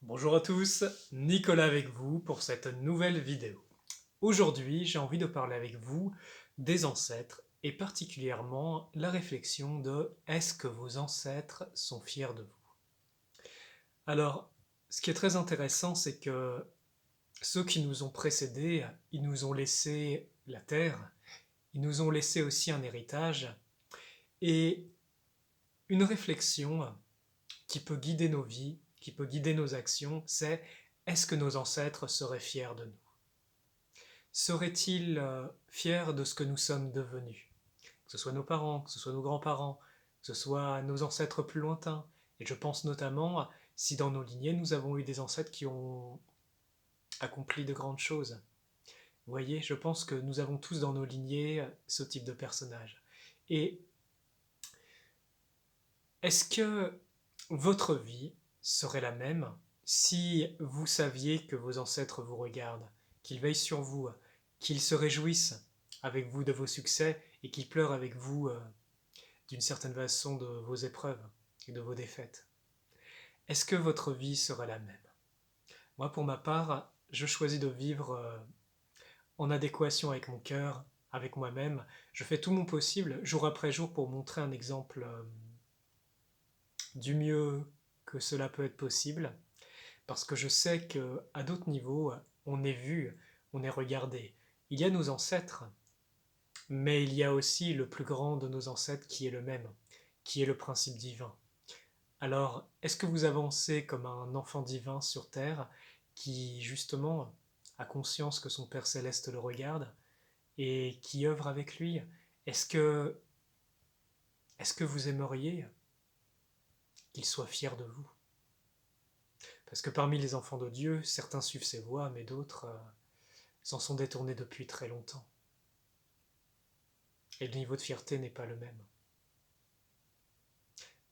Bonjour à tous, Nicolas avec vous pour cette nouvelle vidéo. Aujourd'hui, j'ai envie de parler avec vous des ancêtres et particulièrement la réflexion de est-ce que vos ancêtres sont fiers de vous? Alors, ce qui est très intéressant, c'est que ceux qui nous ont précédés, ils nous ont laissé la terre, ils nous ont laissé aussi un héritage et une réflexion qui peut guider nos vies, qui peut guider nos actions, c'est est-ce que nos ancêtres seraient fiers de nous? Seraient-ils fiers de ce que nous sommes devenus? Que ce soit nos parents, que ce soit nos grands-parents, que ce soit nos ancêtres plus lointains. Et je pense notamment si dans nos lignées nous avons eu des ancêtres qui ont accompli de grandes choses. Vous voyez, je pense que nous avons tous dans nos lignées ce type de personnage. Et est-ce que votre vie serait la même si vous saviez que vos ancêtres vous regardent, qu'ils veillent sur vous, qu'ils se réjouissent avec vous de vos succès et qu'ils pleurent avec vous d'une certaine façon de vos épreuves et de vos défaites? Est-ce que votre vie serait la même? Moi, pour ma part, je choisis de vivre en adéquation avec mon cœur, avec moi-même. Je fais tout mon possible, jour après jour, pour montrer un exemple du mieux que cela peut être possible, parce que je sais qu'à d'autres niveaux, on est vu, on est regardé. Il y a nos ancêtres, mais il y a aussi le plus grand de nos ancêtres qui est le même, qui est le principe divin. Alors, est-ce que vous avancez comme un enfant divin sur Terre qui, justement, a conscience que son Père céleste le regarde et qui œuvre avec lui? Est-ce que, est-ce que vous aimeriez qu'il soit fier de vous? Parce que parmi les enfants de Dieu, certains suivent ses voies, mais d'autres s'en sont détournés depuis très longtemps. Et le niveau de fierté n'est pas le même.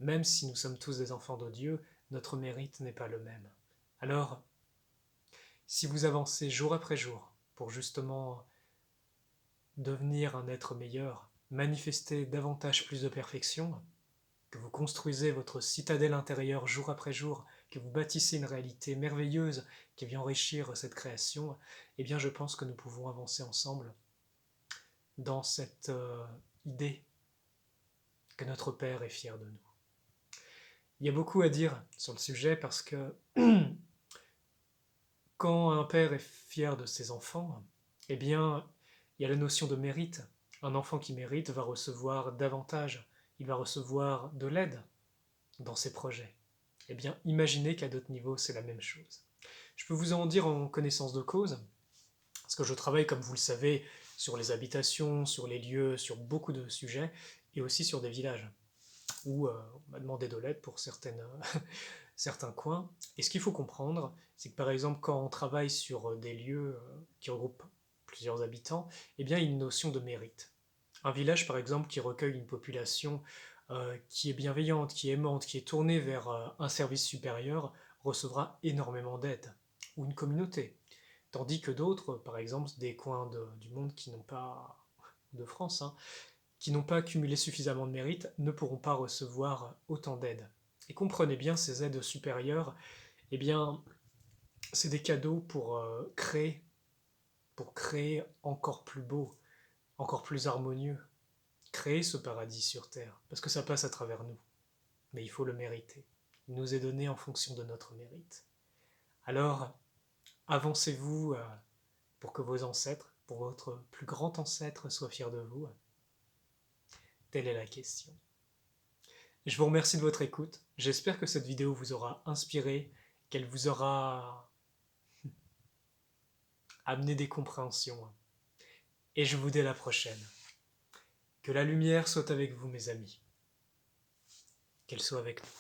Même si nous sommes tous des enfants de Dieu, notre mérite n'est pas le même. Alors, si vous avancez jour après jour pour justement devenir un être meilleur, manifester davantage plus de perfection, que vous construisez votre citadelle intérieure jour après jour, que vous bâtissez une réalité merveilleuse qui vient enrichir cette création, eh bien je pense que nous pouvons avancer ensemble dans cette idée que notre Père est fier de nous. Il y a beaucoup à dire sur le sujet parce que quand un père est fier de ses enfants, eh bien, il y a la notion de mérite. Un enfant qui mérite va recevoir davantage, il va recevoir de l'aide dans ses projets. Eh bien, imaginez qu'à d'autres niveaux, c'est la même chose. Je peux vous en dire en connaissance de cause, parce que je travaille, comme vous le savez, sur les habitations, sur les lieux, sur beaucoup de sujets, et aussi sur des villages, où on m'a demandé de l'aide pour certains coins. Et ce qu'il faut comprendre, c'est que par exemple, quand on travaille sur des lieux qui regroupent plusieurs habitants, eh bien, il y a une notion de mérite. Un village, par exemple, qui recueille une population qui est bienveillante, qui est aimante, qui est tournée vers un service supérieur, recevra énormément d'aide. Ou une communauté. Tandis que d'autres, par exemple, des coins du monde qui n'ont pas, de France, hein, qui n'ont pas accumulé suffisamment de mérite, ne pourront pas recevoir autant d'aide. Et comprenez bien, ces aides supérieures, eh bien, c'est des cadeaux pour créer encore plus beau, encore plus harmonieux, créer ce paradis sur Terre, parce que ça passe à travers nous, mais il faut le mériter. Il nous est donné en fonction de notre mérite. Alors, avancez-vous pour que vos ancêtres, pour votre plus grand ancêtre, soient fiers de vous. Telle est la question. Je vous remercie de votre écoute. J'espère que cette vidéo vous aura inspiré, qu'elle vous aura amené des compréhensions. Et je vous dis à la prochaine. Que la lumière soit avec vous, mes amis. Qu'elle soit avec nous.